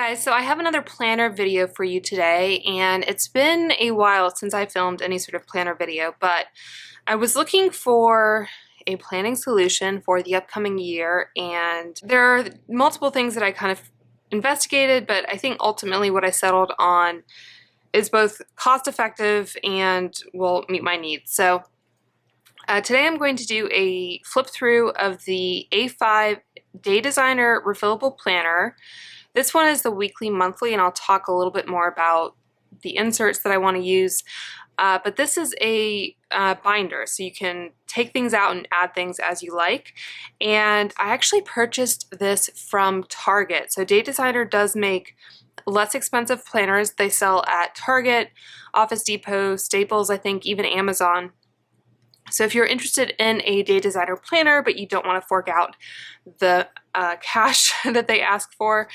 guys, so I have another planner video for you today, and it's been a while since I filmed any sort of planner video, but I was looking for a planning solution for the upcoming year, and there are multiple things that I kind of investigated, but I think ultimately what I settled on is both cost effective and will meet my needs. So today I'm going to do a flip through of the A5 Day Designer Refillable Planner. This one is the weekly monthly, and I'll talk a little bit more about the inserts that I want to use. But this is a binder, so you can take things out and add things as you like. And I actually purchased this from Target. So Day Designer does make less expensive planners. They sell at Target, Office Depot, Staples, I think, even Amazon. So if you're interested in a Day Designer planner, but you don't want to fork out the cash that they ask for,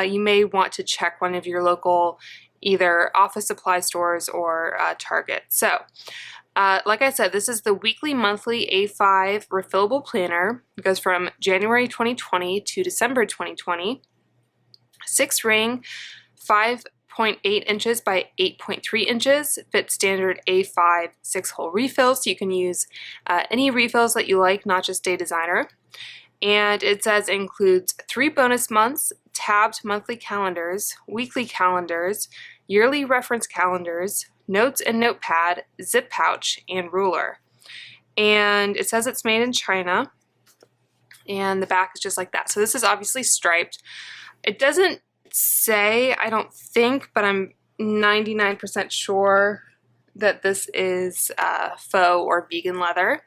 you may want to check one of your local either office supply stores or Target. So like I said, this is the weekly monthly A5 refillable planner. It goes from January 2020 to December 2020. 6 ring, 5.8 inches by 8.3 inches, fit standard A5 6-hole refills, so you can use any refills that you like, not just Day Designer. And it says it includes 3 bonus months, tabbed monthly calendars, weekly calendars, yearly reference calendars, notes and notepad, zip pouch, and ruler. And it says it's made in China, and the back is just like that. So this is obviously striped. It doesn't say, I don't think, but I'm 99% sure that this is faux or vegan leather.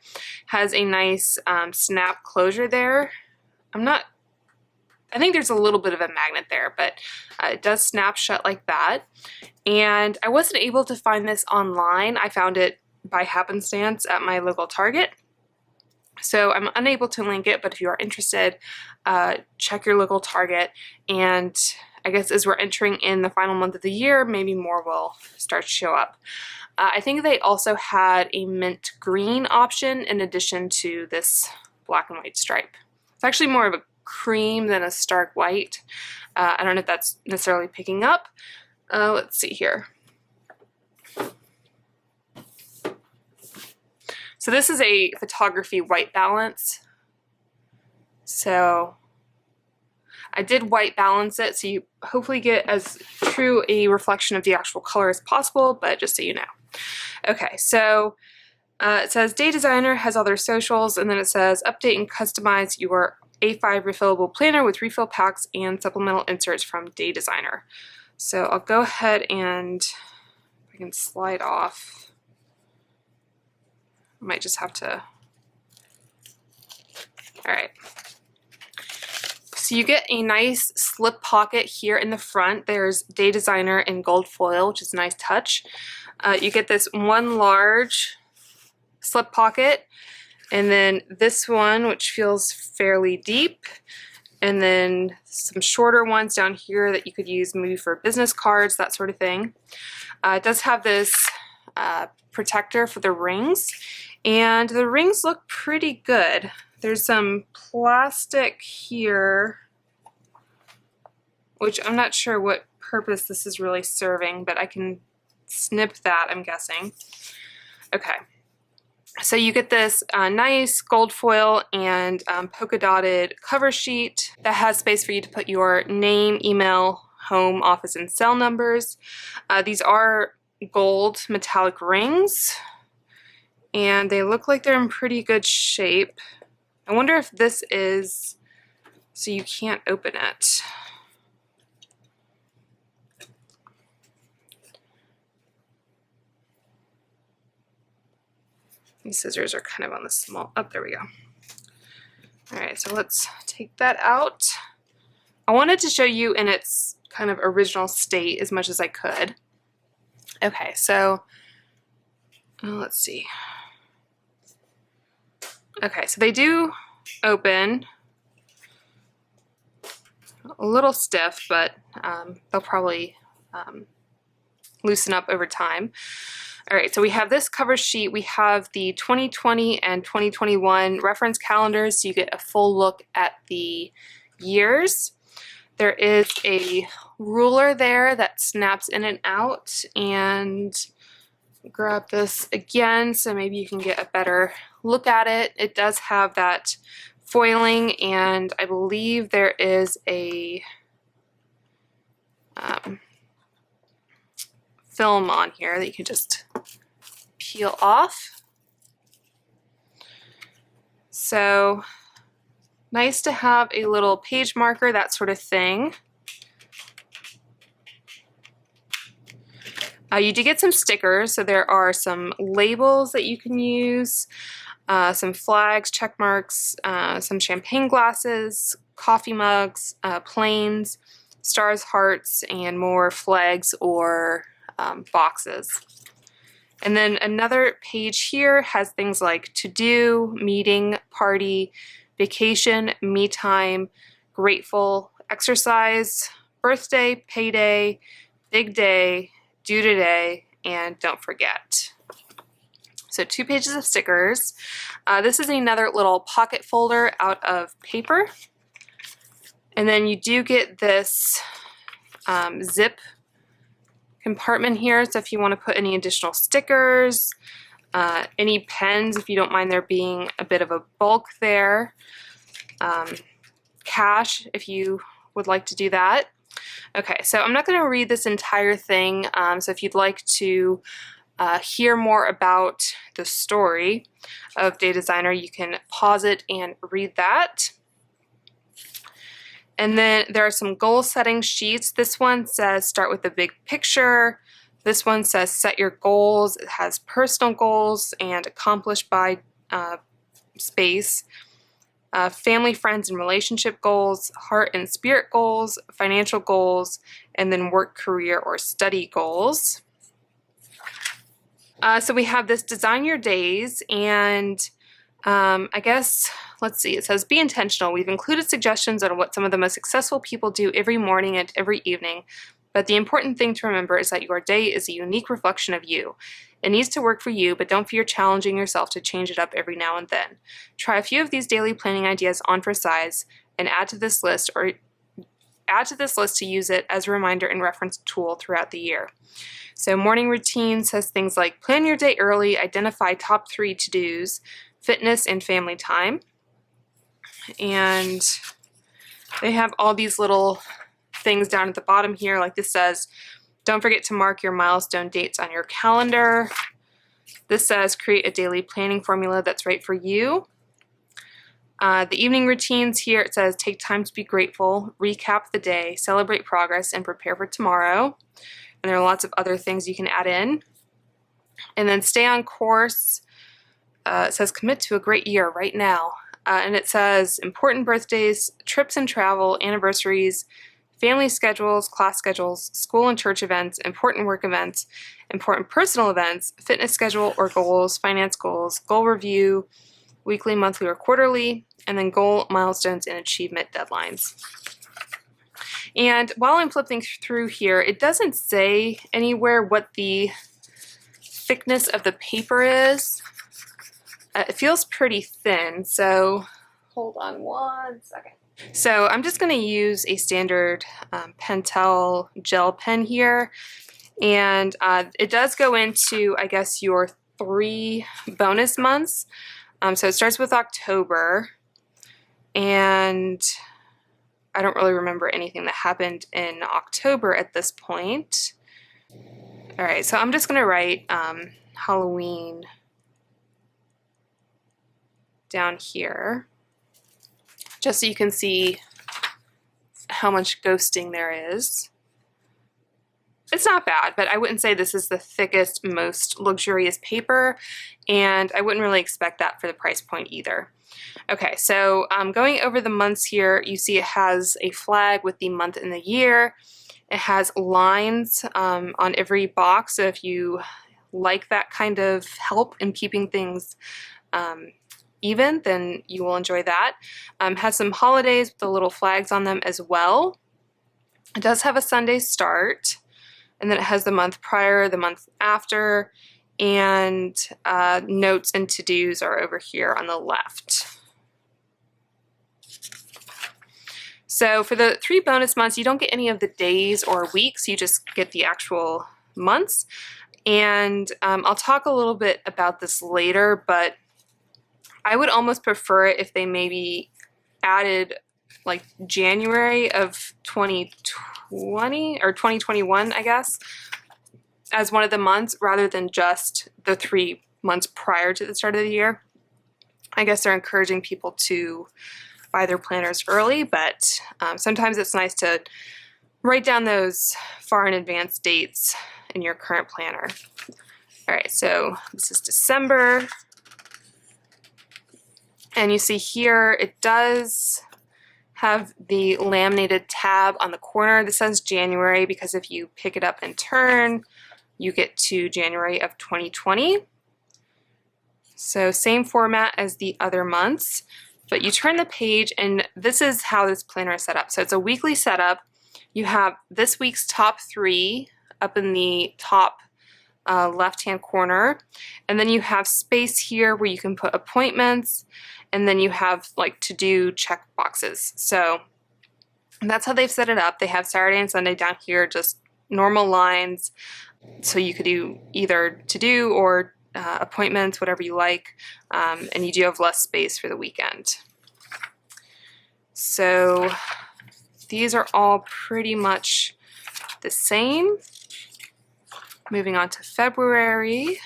Has a nice snap closure there. I think there's a little bit of a magnet there, but it does snap shut like that. And I wasn't able to find this online. I found it by happenstance at my local Target. So I'm unable to link it, but if you are interested, check your local Target. And I guess as we're entering in the final month of the year, maybe more will start to show up. I think they also had a mint green option in addition to this black and white stripe. It's actually more of a cream than a stark white. I don't know if that's necessarily picking up. Let's see here. So this is a photography white balance. So I did white balance it, so you hopefully get as true a reflection of the actual color as possible, but just so you know. Okay, so it says Day Designer has all their socials, and then it says update and customize your A5 refillable planner with refill packs and supplemental inserts from Day Designer. So I'll go ahead and I can slide off. I might just have to. All right. So you get a nice slip pocket here in the front. There's Day Designer in gold foil, which is a nice touch. You get this one large slip pocket, and then this one, which feels fairly deep, and then some shorter ones down here that you could use maybe for business cards, that sort of thing. It does have this protector for the rings, and the rings look pretty good. There's some plastic here, which I'm not sure what purpose this is really serving, but I can snip that, I'm guessing. Okay, so you get this nice gold foil and polka dotted cover sheet that has space for you to put your name, email, home, office, and cell numbers. These are gold metallic rings, and they look like they're in pretty good shape. I wonder if this is so you can't open it. These scissors are kind of on the small, oh, there we go. All right, so let's take that out. I wanted to show you in its kind of original state as much as I could. Okay, so let's see. Okay, so they do open a little stiff, but they'll probably loosen up over time. All right, so we have this cover sheet. We have the 2020 and 2021 reference calendars, so you get a full look at the years. There is a ruler there that snaps in and out, and grab this again so maybe you can get a better look at it. It does have that foiling, and I believe there is a film on here that you can just peel off. So nice to have a little page marker, that sort of thing. You do get some stickers, so there are some labels that you can use, some flags, check marks, some champagne glasses, coffee mugs, planes, stars, hearts, and more flags or boxes. And then another page here has things like to-do, meeting, party, vacation, me time, grateful, exercise, birthday, payday, big day, due today, and don't forget. So 2 pages of stickers. This is another little pocket folder out of paper. And then you do get this zip compartment here, so if you want to put any additional stickers, any pens if you don't mind there being a bit of a bulk there, cash if you would like to do that. Okay, so I'm not going to read this entire thing, so if you'd like to hear more about the story of Day Designer, you can pause it and read that. And then there are some goal setting sheets. This one says start with the big picture. This one says set your goals. It has personal goals and accomplished by space. Family, friends, and relationship goals, heart and spirit goals, financial goals, and then work, career, or study goals. So we have this design your days, and I guess, let's see, it says be intentional. We've included suggestions on what some of the most successful people do every morning and every evening, but the important thing to remember is that your day is a unique reflection of you. It needs to work for you, but don't fear challenging yourself to change it up every now and then. Try a few of these daily planning ideas on for size and add to this list to use it as a reminder and reference tool throughout the year. So morning routine says things like plan your day early, identify top 3 to-dos, fitness and family time. And they have all these little things down at the bottom here, like this says, don't forget to mark your milestone dates on your calendar. This says create a daily planning formula that's right for you. The evening routines here, it says take time to be grateful, recap the day, celebrate progress, and prepare for tomorrow. And there are lots of other things you can add in. And then stay on course. It says commit to a great year right now. And it says important birthdays, trips and travel, anniversaries, family schedules, class schedules, school and church events, important work events, important personal events, fitness schedule or goals, finance goals, goal review, weekly, monthly, or quarterly, and then goal milestones and achievement deadlines. And while I'm flipping through here, it doesn't say anywhere what the thickness of the paper is. It feels pretty thin, so hold on one second. So I'm just going to use a standard Pentel gel pen here, and it does go into, I guess, your 3 bonus months. So it starts with October, and I don't really remember anything that happened in October at this point. All right, so I'm just going to write Halloween down here, just so you can see how much ghosting there is. It's not bad, but I wouldn't say this is the thickest, most luxurious paper, and I wouldn't really expect that for the price point either. Okay, so going over the months here, you see it has a flag with the month and the year. It has lines on every box, so if you like that kind of help in keeping things even, then you will enjoy that. Has some holidays with the little flags on them as well. It does have a Sunday start, and then it has the month prior, the month after, and notes and to-dos are over here on the left. So for the 3 bonus months, you don't get any of the days or weeks, you just get the actual months. And I'll talk a little bit about this later, but I would almost prefer it if they maybe added like January of 2020 or 2021, I guess, as one of the months rather than just the 3 months prior to the start of the year. I guess they're encouraging people to buy their planners early, but sometimes it's nice to write down those far in advance dates in your current planner. All right, so this is December. And you see here it does have the laminated tab on the corner. This says January because if you pick it up in turn, you get to January of 2020. So same format as the other months, but you turn the page and this is how this planner is set up. So it's a weekly setup. You have this week's top 3 up in the top left-hand corner, and then you have space here where you can put appointments, and then you have like to-do check boxes. So that's how they've set it up. They have Saturday and Sunday down here, just normal lines, so you could do either to-do or appointments, whatever you like, and you do have less space for the weekend. So these are all pretty much the same. Moving on to February.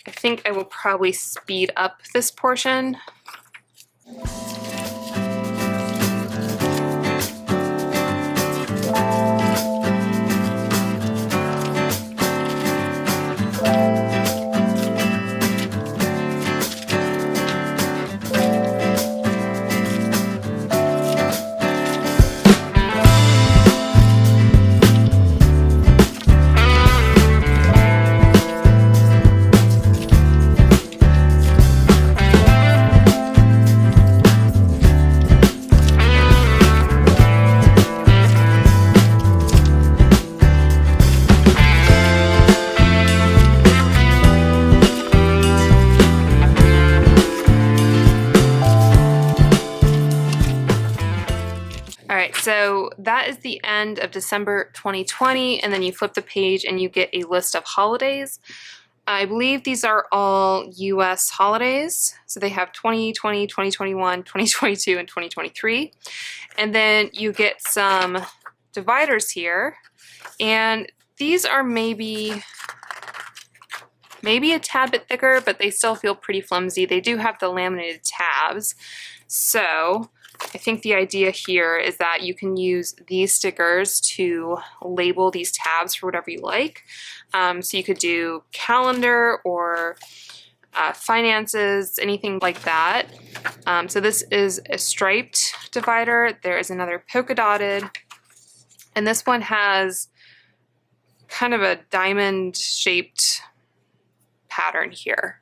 I think I will probably speed up this portion. So that is the end of December 2020, and then you flip the page and you get a list of holidays. I believe these are all US holidays. So they have 2020, 2021, 2022, and 2023. And then you get some dividers here, and these are maybe a tad bit thicker, but they still feel pretty flimsy. They do have the laminated tabs. So I think the idea here is that you can use these stickers to label these tabs for whatever you like. So you could do calendar or finances, anything like that. So this is a striped divider. There is another polka dotted, and this one has kind of a diamond shaped pattern here.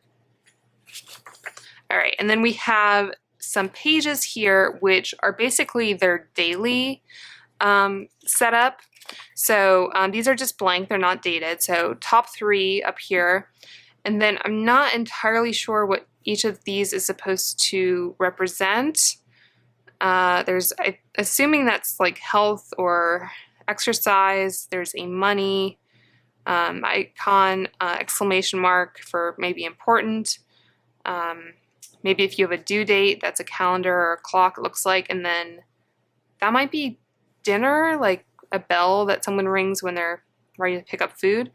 All right, and then we have some pages here which are basically their daily setup. So these are just blank, they're not dated. So top 3 up here, and then I'm not entirely sure what each of these is supposed to represent. I'm assuming that's like health or exercise. There's a money icon, exclamation mark for maybe important. Maybe if you have a due date, that's a calendar or a clock, it looks like, and then that might be dinner, like a bell that someone rings when they're ready to pick up food.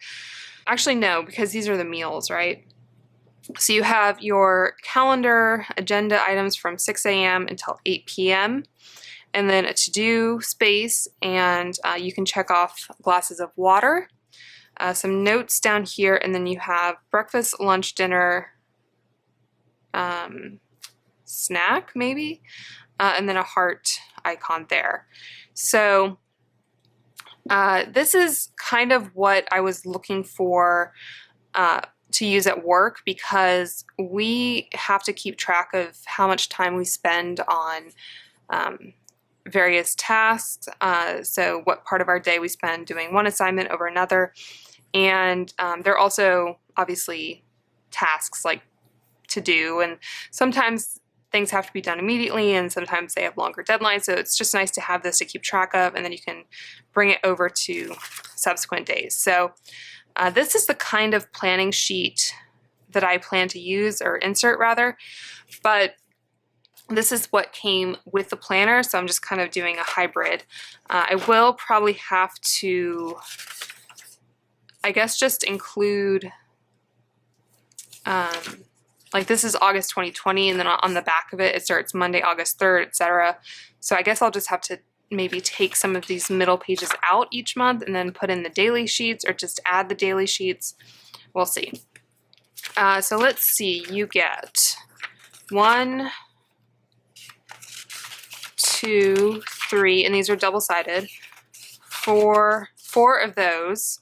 Actually, no, because these are the meals, right? So you have your calendar agenda items from 6 a.m. until 8 p.m. and then a to-do space, and you can check off glasses of water, some notes down here, and then you have breakfast, lunch, dinner, snack maybe, and then a heart icon there. So this is kind of what I was looking for to use at work, because we have to keep track of how much time we spend on various tasks, so what part of our day we spend doing one assignment over another, and they're also obviously tasks like to do, and sometimes things have to be done immediately and sometimes they have longer deadlines, so it's just nice to have this to keep track of, and then you can bring it over to subsequent days. So this is the kind of planning sheet that I plan to use, or insert rather, but this is what came with the planner, so I'm just kind of doing a hybrid. I will probably have to, I guess, just include like this is August 2020, and then on the back of it, it starts Monday, August 3rd, etc. So I guess I'll just have to maybe take some of these middle pages out each month and then put in the daily sheets, or just add the daily sheets. We'll see. So let's see, you get 1, 2, 3, and these are double-sided, four of those.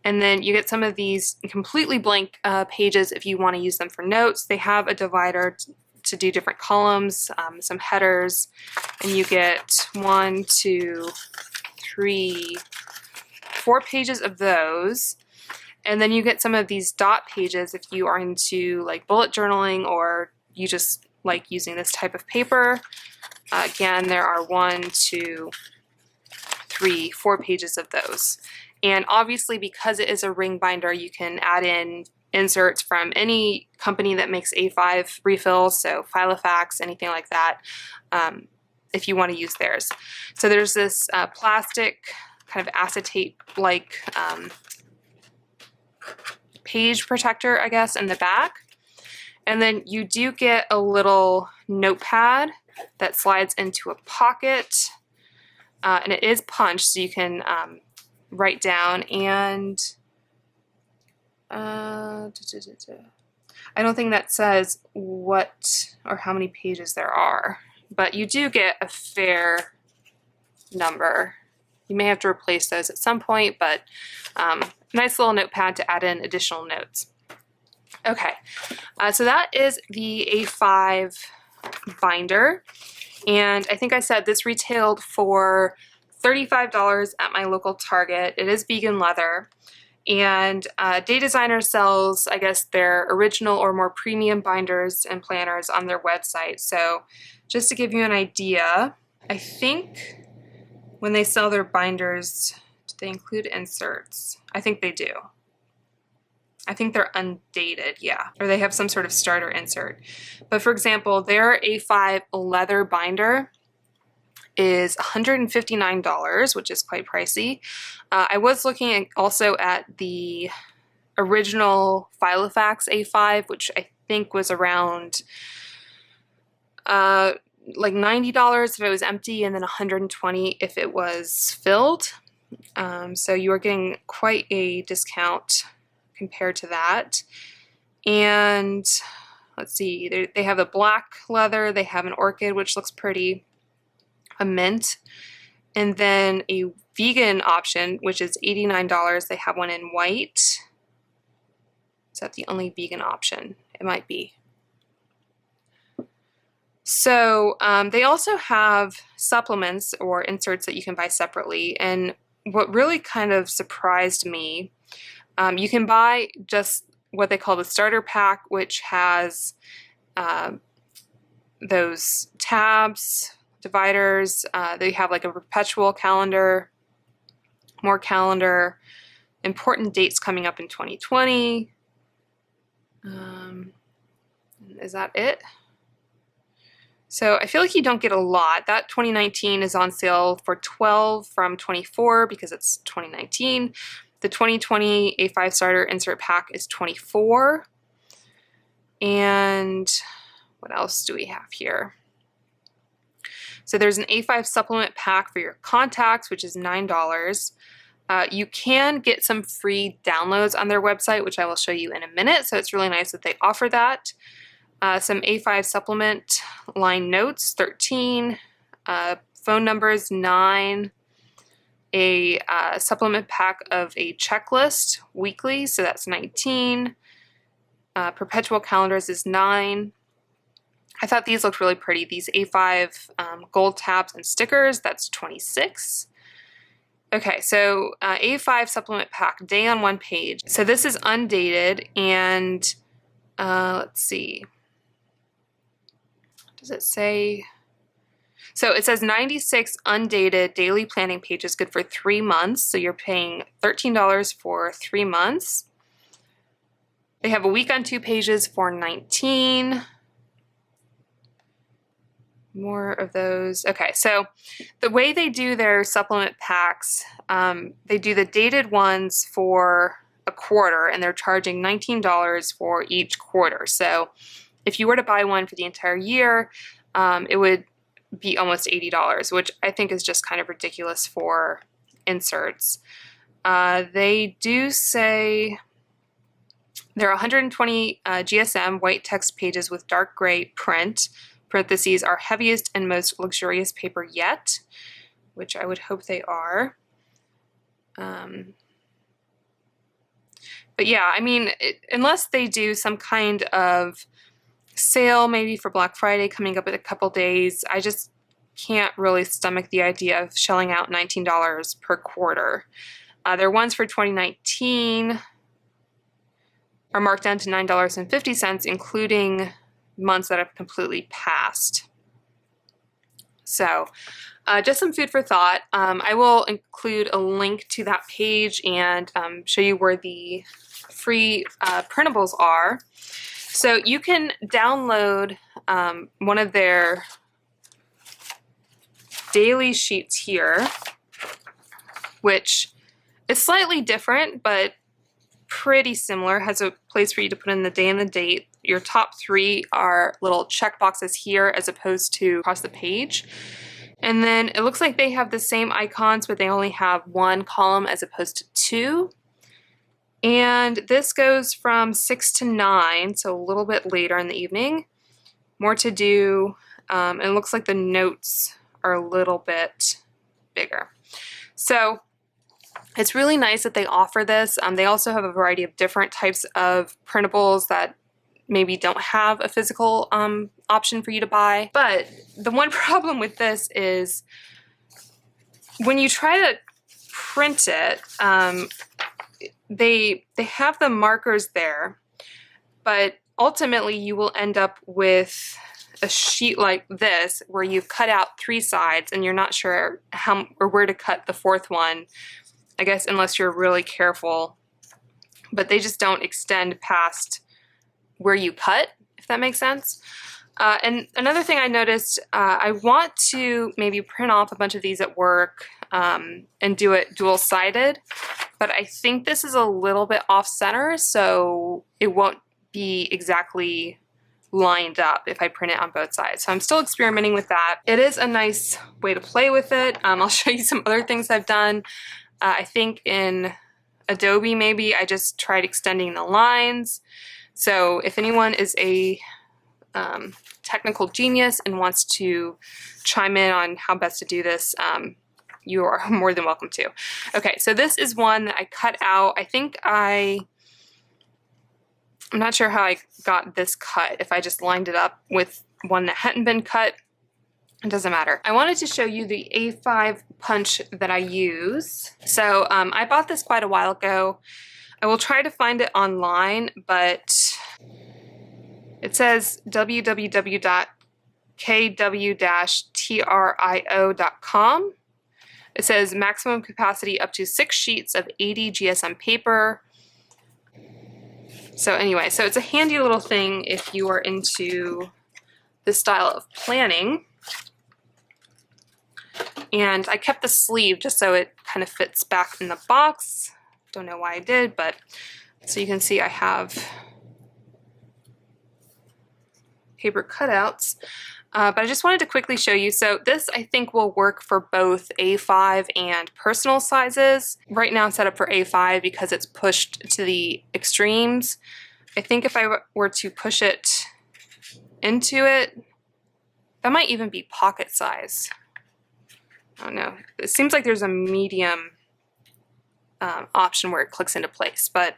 And then you get some of these completely blank pages if you want to use them for notes. They have a divider to do different columns, some headers, and you get 1, 2, 3, 4 pages of those. And then you get some of these dot pages if you are into like bullet journaling, or you just like using this type of paper. Again, there are 1, 2, 3, 4 pages of those. And obviously, because it is a ring binder, you can add in inserts from any company that makes A5 refills, so Filofax, anything like that, if you want to use theirs. So there's this plastic kind of acetate-like page protector, I guess, in the back. And then you do get a little notepad that slides into a pocket, and it is punched, so you can write down, and I don't think that says what or how many pages there are, but you do get a fair number. You may have to replace those at some point, but nice little notepad to add in additional notes. Okay, so that is the A5 binder, and I think I said this retailed for $35 at my local Target. It is vegan leather, and Day Designer sells, I guess, their original or more premium binders and planners on their website. So just to give you an idea, I think when they sell their binders, do they include inserts? I think they do. I think they're undated, yeah, or they have some sort of starter insert. But for example, their A5 leather binder is $159, which is quite pricey. I was looking also at the original Filofax A5, which I think was around like $90 if it was empty, and then $120 if it was filled. So you are getting quite a discount compared to that. And let's see, they have a black leather, they have an orchid, which looks pretty, a mint, and then a vegan option, which is $89. They have one in white. Is that the only vegan option? It might be. So they also have supplements or inserts that you can buy separately, and what really kind of surprised me, you can buy just what they call the starter pack, which has those tabs, dividers. They have like a perpetual calendar, more calendar, important dates coming up in 2020. Is that it? So I feel like you don't get a lot. That 2019 is on sale for $12 from $24 because it's 2019. The 2020 A5 starter insert pack is $24. And what else do we have here? So there's an A5 supplement pack for your contacts, which is $9. You can get some free downloads on their website, which I will show you in a minute. So it's really nice that they offer that. Some A5 supplement line notes, 13. Phone numbers, 9. A supplement pack of a checklist weekly, so that's 19. Perpetual calendars is 9. I thought these looked really pretty. These A5 gold tabs and stickers, that's 26. Okay, so A5 supplement pack, day on one page. So this is undated, and let's see. Does it say? So it says 96 undated daily planning pages, good for 3 months. So you're paying $13 for 3 months. They have a week on 2 pages for 19. More of those. Okay, so the way they do their supplement packs, they do the dated ones for a quarter, and they're charging $19 for each quarter. So if you were to buy one for the entire year, it would be almost $80, which I think is just kind of ridiculous for inserts. They do say there are 120 GSM white text pages with dark gray print. Parentheses, our heaviest and most luxurious paper yet, which I would hope they are. But yeah, I mean, unless they do some kind of sale, maybe for Black Friday coming up in a couple days, I just can't really stomach the idea of shelling out $19 per quarter. Their ones for 2019 are marked down to $9.50, including months that have completely passed. So just some food for thought. I will include a link to that page and show you where the free printables are. So you can download one of their daily sheets here, which is slightly different, but pretty similar. Has a place for you to put in the day and the date. Your top 3 are little check boxes here as opposed to across the page. And then it looks like they have the same icons, but they only have 1 column as opposed to 2. And this goes from 6 to 9, so a little bit later in the evening. More to do. And it looks like the notes are a little bit bigger. So it's really nice that they offer this. They also have a variety of different types of printables that maybe don't have a physical option for you to buy. But the one problem with this is when you try to print it, they have the markers there, but ultimately you will end up with a sheet like this where you've cut out 3 sides and you're not sure how or where to cut the 4th one, I guess, unless you're really careful. But they just don't extend past where you cut, if that makes sense. And another thing I noticed, I want to maybe print off a bunch of these at work and do it dual-sided, but I think this is a little bit off-center, so it won't be exactly lined up if I print it on both sides. So I'm still experimenting with that. It is a nice way to play with it. I'll show you some other things I've done. I think in Adobe maybe I just tried extending the lines. So if anyone is a technical genius and wants to chime in on how best to do this, you are more than welcome to. Okay, so this is one that I cut out. I think I'm not sure how I got this cut, if I just lined it up with one that hadn't been cut. It doesn't matter. I wanted to show you the A5 punch that I use. So I bought this quite a while ago. I will try to find it online, but it says www.kw-trio.com. It says maximum capacity up to 6 sheets of 80 GSM paper. So anyway, so it's a handy little thing if you are into this style of planning. And I kept the sleeve just so it kind of fits back in the box. Don't know why I did, but so you can see I have paper cutouts. But I just wanted to quickly show you. So this I think will work for both A5 and personal sizes. Right now it's set up for A5 because it's pushed to the extremes. I think if I were to push it into it, that might even be pocket size. I don't know. It seems like there's a medium option where it clicks into place, but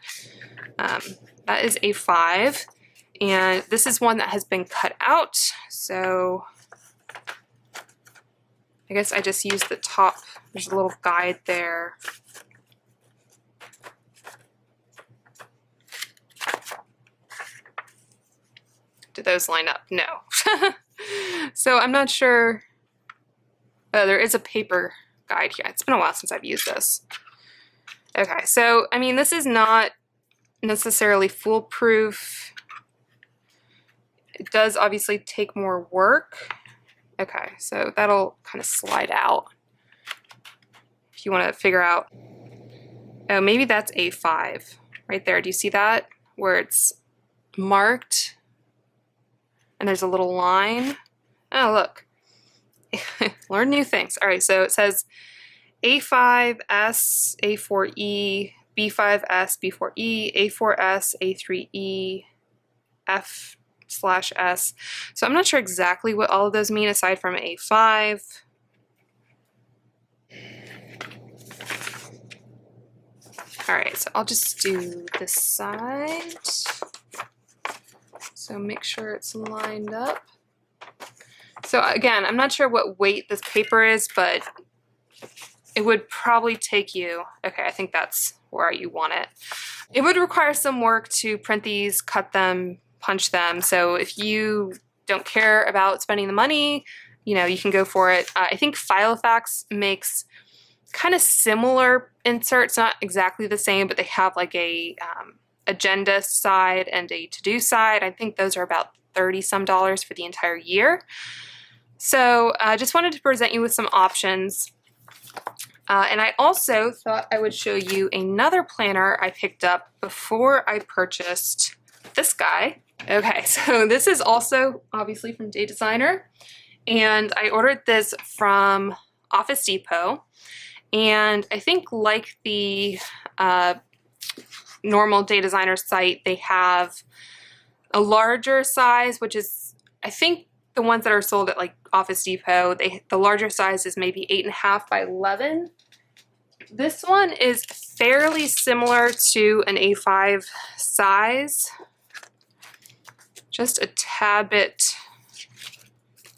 that is A5. And this is one that has been cut out, so I I guess I just used the top. There's a little guide there. Do those line up? No. So I'm not sure. Oh, there is a paper guide here. It's been a while since I've used this. Okay, so I mean, this is not necessarily foolproof. It does obviously take more work. Okay, so that'll kind of slide out if you want to figure out. Oh, maybe that's A5 right there. Do you see that? Where it's marked and there's a little line. Oh, look. Learn new things. All right, so it says A5S, A4E, B5S, B4E, A4S, A3E, F/S. So I'm not sure exactly what all of those mean aside from A5. All right, so I'll just do this side. So make sure it's lined up. So again, I'm not sure what weight this paper is, but it would probably take you, okay, I think that's where you want it. It would require some work to print these, cut them, punch them. So if you don't care about spending the money, you know, you can go for it. I think Filofax makes kind of similar inserts, not exactly the same, but they have like a agenda side and a to-do side. I think those are about $30-some for the entire year. So I just wanted to present you with some options. And I also thought I would show you another planner I picked up before I purchased this guy. Okay, so this is also obviously from Day Designer, and I ordered this from Office Depot. And I think like the normal Day Designer site, they have a larger size, which is, I think the ones that are sold at like Office Depot, the larger size is maybe 8.5 by 11. This one is fairly similar to an A5 size, just a tad bit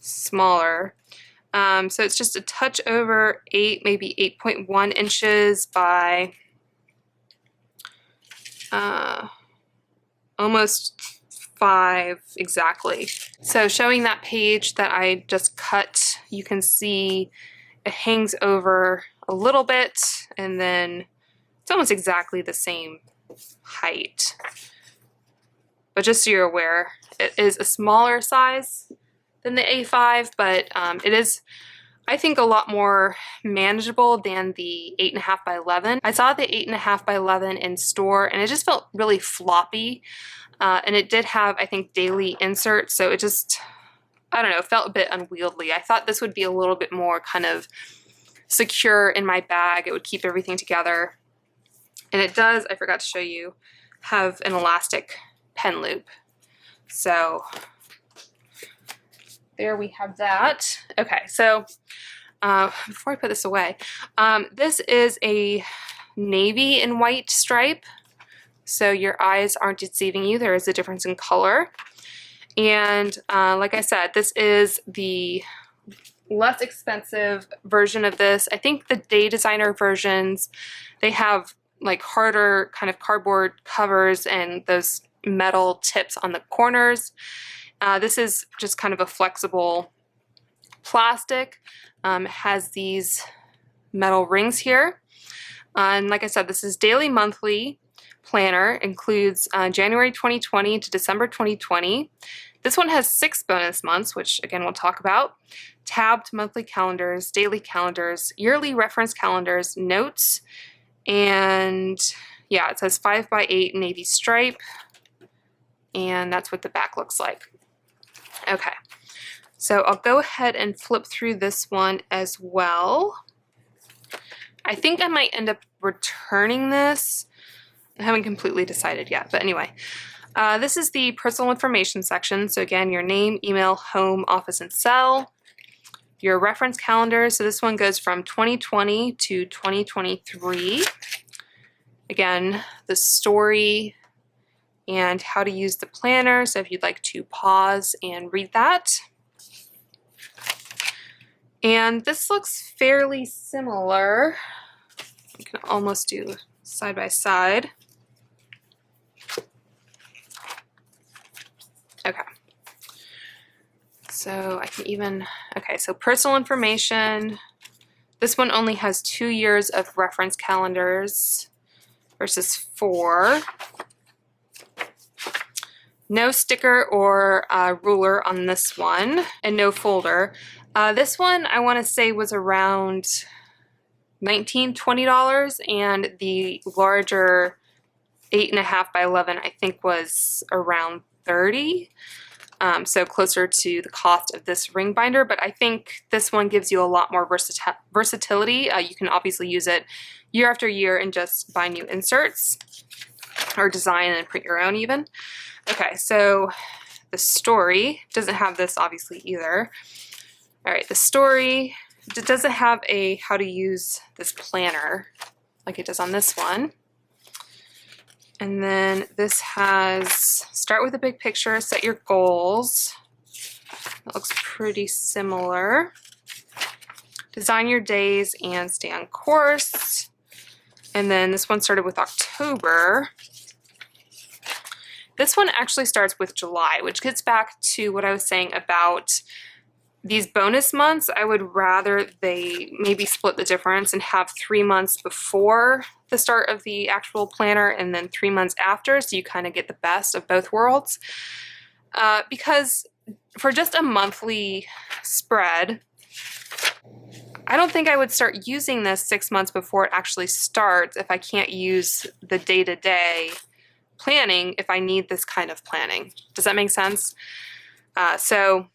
smaller. So it's just a touch over 8, maybe 8.1 inches by almost 5 exactly. So showing that page that I just cut, you can see it hangs over a little bit, and then it's almost exactly the same height. But just so you're aware, it is a smaller size than the A5, but it is, I think, a lot more manageable than the 8.5 by 11. I saw the 8.5 by 11 in store, and it just felt really floppy. And it did have, I think, daily inserts, so it just, I don't know, felt a bit unwieldy. I thought this would be a little bit more kind of secure in my bag. It would keep everything together. And it does, I forgot to show you, have an elastic pen loop. So there we have that. Okay, so before I put this away, this is a navy and white stripe. So your eyes aren't deceiving you. There is a difference in color. And like I said, this is the less expensive version of this. I think the Day Designer versions, they have like harder kind of cardboard covers and those metal tips on the corners. This is just kind of a flexible plastic. It has these metal rings here. And like I said, this is daily, monthly planner, includes January 2020 to December 2020. This one has 6 bonus months, which again we'll talk about. Tabbed monthly calendars, daily calendars, yearly reference calendars, notes, and yeah, it says 5 by 8 navy stripe, and that's what the back looks like. Okay, so I'll go ahead and flip through this one as well. I think I might end up returning this. I haven't completely decided yet, but anyway. This is the personal information section. So again, your name, email, home, office, and cell. Your reference calendar. So this one goes from 2020 to 2023. Again, the story and how to use the planner. So if you'd like to pause and read that. And this looks fairly similar. You can almost do side by side. Okay. So I can even, okay, so personal information. This one only has 2 years of reference calendars versus 4. No sticker or ruler on this one, and no folder. This one I want to say was around $19, $20, and the larger 8.5 by 11 I think was around $30. So closer to the cost of this ring binder, but I think this one gives you a lot more versatility. You can obviously use it year after year and just buy new inserts or design and print your own even. Okay, so the story doesn't have this obviously either. All right, the story, it doesn't have a how to use this planner like it does on this one. And then this has start with a big picture, set your goals. That looks pretty similar. Design your days and stay on course. And then this one started with October. This one actually starts with July, which gets back to what I was saying about these bonus months. I would rather they maybe split the difference and have 3 months before the start of the actual planner and then 3 months after, so you kind of get the best of both worlds. Because for just a monthly spread, I don't think I would start using this 6 months before it actually starts if I can't use the day-to-day planning if I need this kind of planning. Does that make sense? So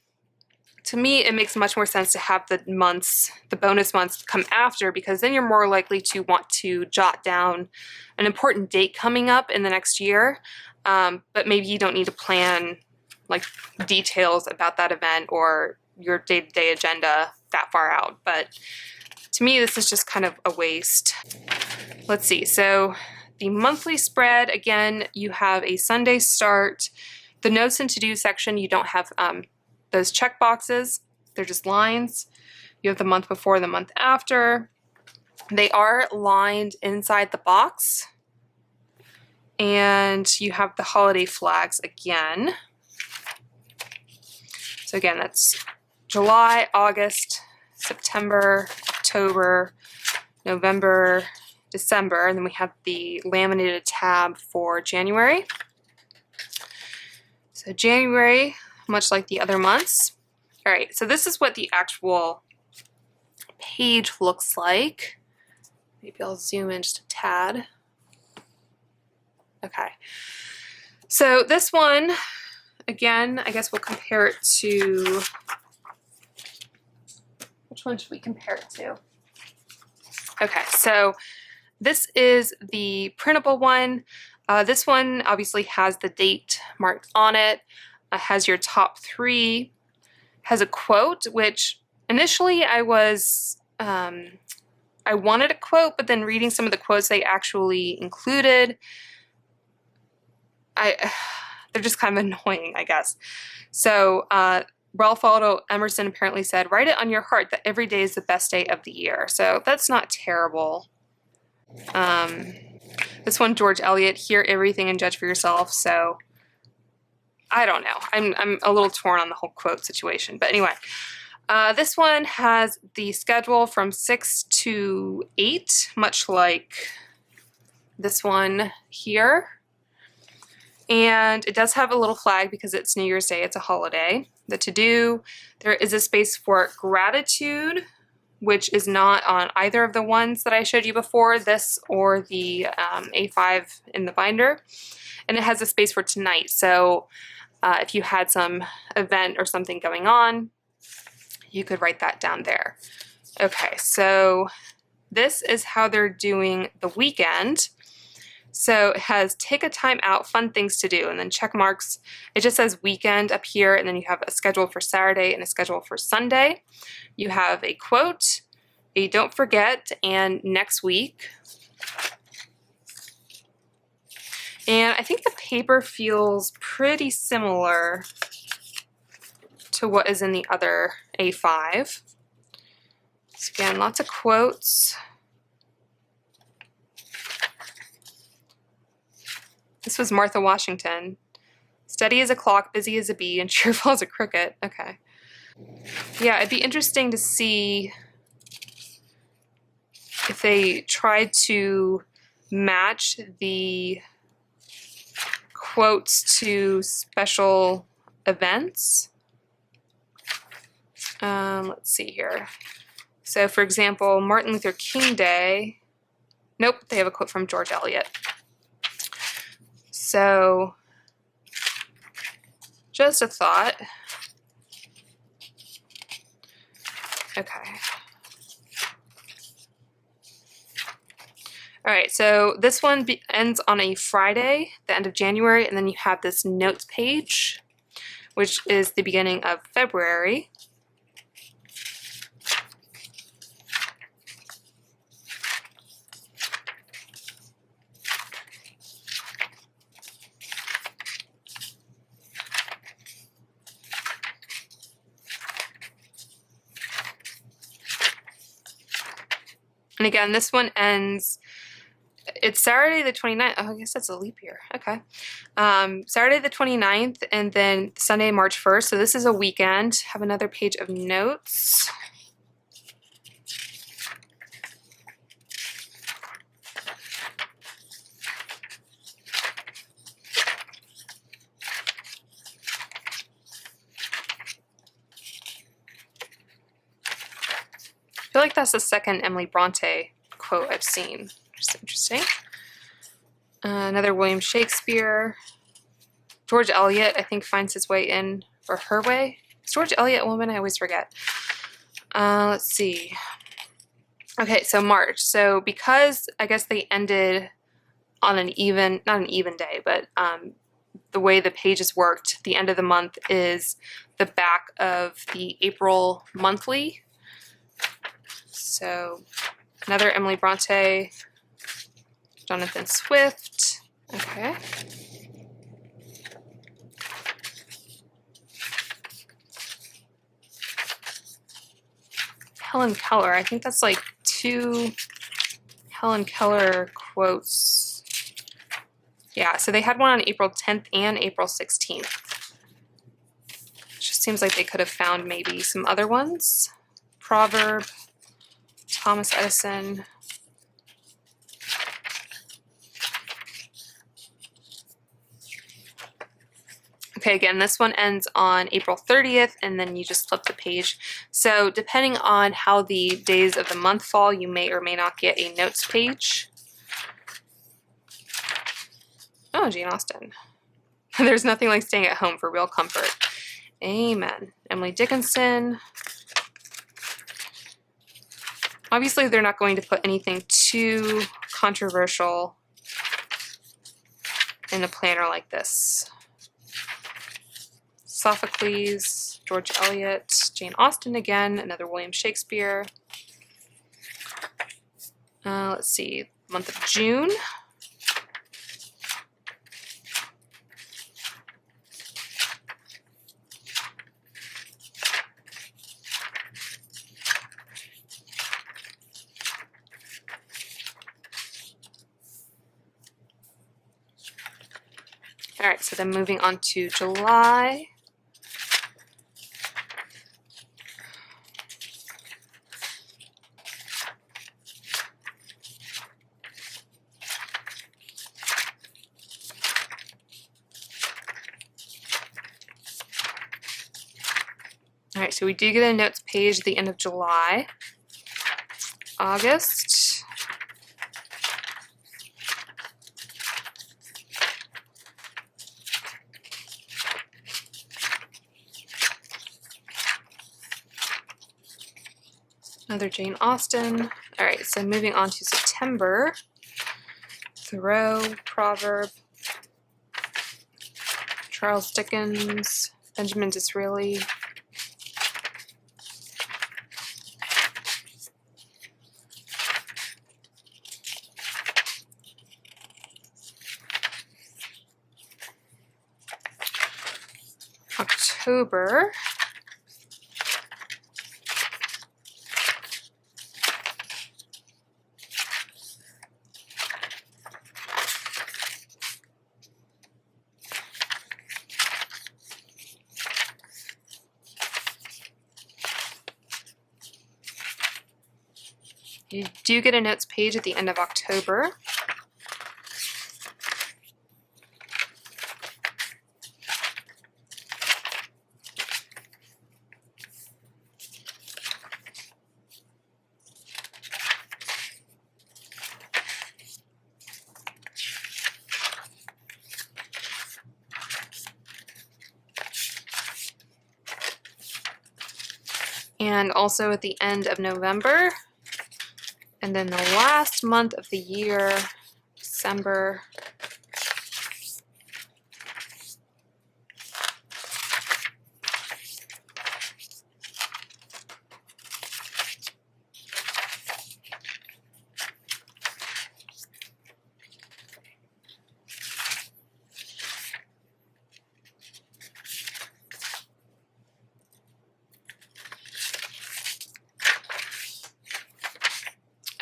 to me, it makes much more sense to have the months, the bonus months come after, because then you're more likely to want to jot down an important date coming up in the next year, but maybe you don't need to plan like details about that event or your day-to-day agenda that far out. But to me, this is just kind of a waste. Let's see, so the monthly spread, again, you have a Sunday start. The notes and to-do section, you don't have those check boxes. They're just lines. You have the month before, the month after. They are lined inside the box. And you have the holiday flags again. So again, that's July, August, September, October, November, December, and then we have the laminated tab for January. So January, much like the other months. All right, so this is what the actual page looks like. Maybe I'll zoom in just a tad. Okay, so this one, again, I guess we'll compare it to, which one should we compare it to? Okay, so this is the printable one. This one obviously has the date marked on it, has your top 3, has a quote, which initially I wanted a quote, but then reading some of the quotes they actually included, they're just kind of annoying, I guess. So Ralph Waldo Emerson apparently said, "Write it on your heart that every day is the best day of the year." So that's not terrible. This one, George Eliot, hear everything and judge for yourself. So I don't know. I'm a little torn on the whole quote situation. But anyway, this one has the schedule from 6 to 8, much like this one here. And it does have a little flag because it's New Year's Day. It's a holiday. The to-do, there is a space for gratitude, which is not on either of the ones that I showed you before, this or the A5 in the binder. And it has a space for tonight. So if you had some event or something going on, you could write that down there. Okay, so this is how they're doing the weekend. So it has take a time out, fun things to do, and then check marks. It just says weekend up here, and then you have a schedule for Saturday and a schedule for Sunday. You have a quote, a don't forget, and next week. And I think the paper feels pretty similar to what is in the other A5. So again, lots of quotes. This was Martha Washington. Steady as a clock, busy as a bee, and cheerful as a cricket. Okay. Yeah, it'd be interesting to see if they tried to match the quotes to special events. Let's see here. So, for example, Martin Luther King Day. Nope, they have a quote from George Eliot. So, just a thought. Okay. All right, so this one ends on a Friday, the end of January, and then you have this notes page, which is the beginning of February. And again, this one ends, it's Saturday the 29th. Oh, I guess that's a leap year. Okay. Saturday the 29th and then Sunday, March 1st. So this is a weekend. Have another page of notes. I feel like that's the second Emily Bronte quote I've seen. Just interesting. Another William Shakespeare. George Eliot, I think, finds his way in for Her Way. Is George Eliot a woman? I always forget. Let's see. Okay, so March. So because I guess they ended on an even, not an even day, but the way the pages worked, the end of the month is the back of the April monthly. So another Emily Bronte, Jonathan Swift. Okay. Helen Keller. I think that's like 2 Helen Keller quotes. Yeah, so they had one on April 10th and April 16th. Just seems like they could have found maybe some other ones. Proverb, Thomas Edison. Okay, again, this one ends on April 30th, and then you just flip the page. So depending on how the days of the month fall, you may or may not get a notes page. Oh, Jane Austen. There's nothing like staying at home for real comfort. Amen. Emily Dickinson. Obviously, they're not going to put anything too controversial in a planner like this. Sophocles, George Eliot, Jane Austen again, another William Shakespeare. Let's see, month of June. All right, so then moving on to July. All right, so we do get a notes page at the end of July. August. Another Jane Austen. All right, so moving on to September. Thoreau, Proverb, Charles Dickens, Benjamin Disraeli. October. You do get a notes page at the end of October. And also at the end of November, and then the last month of the year, December.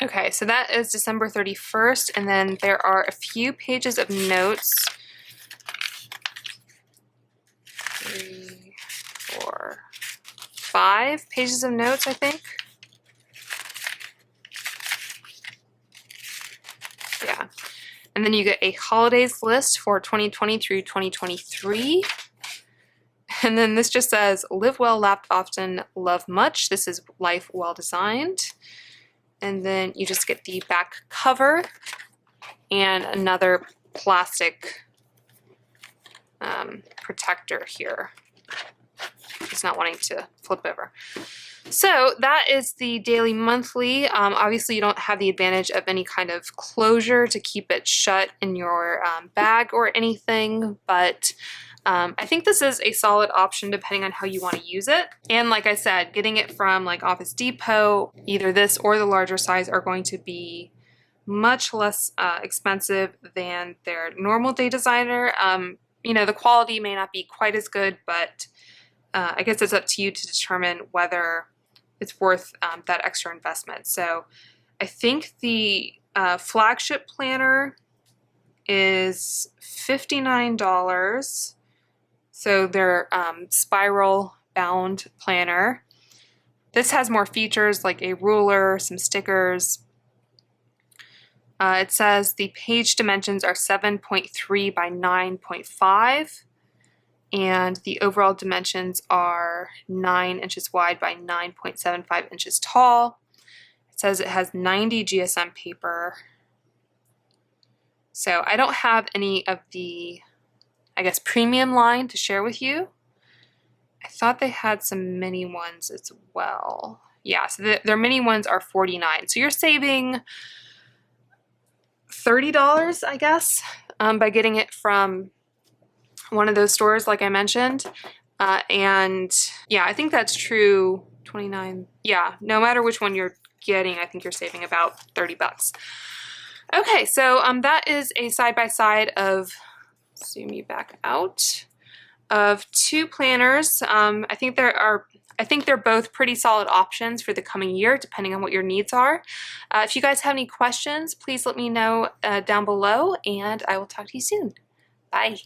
Okay, so that is December 31st, and then there are a few pages of notes. 3, 4, 5 pages of notes, I think. Yeah. And then you get a holidays list for 2020 through 2023. And then this just says, live well, laugh often, love much. This is life well designed. And then you just get the back cover and another plastic protector here. Just not wanting to flip over. So that is the daily monthly. Obviously you don't have the advantage of any kind of closure to keep it shut in your bag or anything, but I think this is a solid option depending on how you want to use it. And like I said, getting it from like Office Depot, either this or the larger size are going to be much less expensive than their normal day designer. You know, the quality may not be quite as good, but I guess it's up to you to determine whether it's worth that extra investment. So I think the flagship planner is $59. So their spiral bound planner. This has more features like a ruler, some stickers. It says the page dimensions are 7.3 by 9.5, and the overall dimensions are 9 inches wide by 9.75 inches tall. It says it has 90 GSM paper. So I don't have any of the, I guess, premium line to share with you. I thought they had some mini ones as well. Yeah, so their mini ones are $49. So you're saving $30, I guess, by getting it from one of those stores like I mentioned. And yeah, I think that's true. 29. Yeah, no matter which one you're getting, I think you're saving about 30 bucks. Okay, so that is a side-by-side of, zoom you back out, of two planners. I think they're both pretty solid options for the coming year, depending on what your needs are. If you guys have any questions, please let me know down below, and I will talk to you soon. Bye.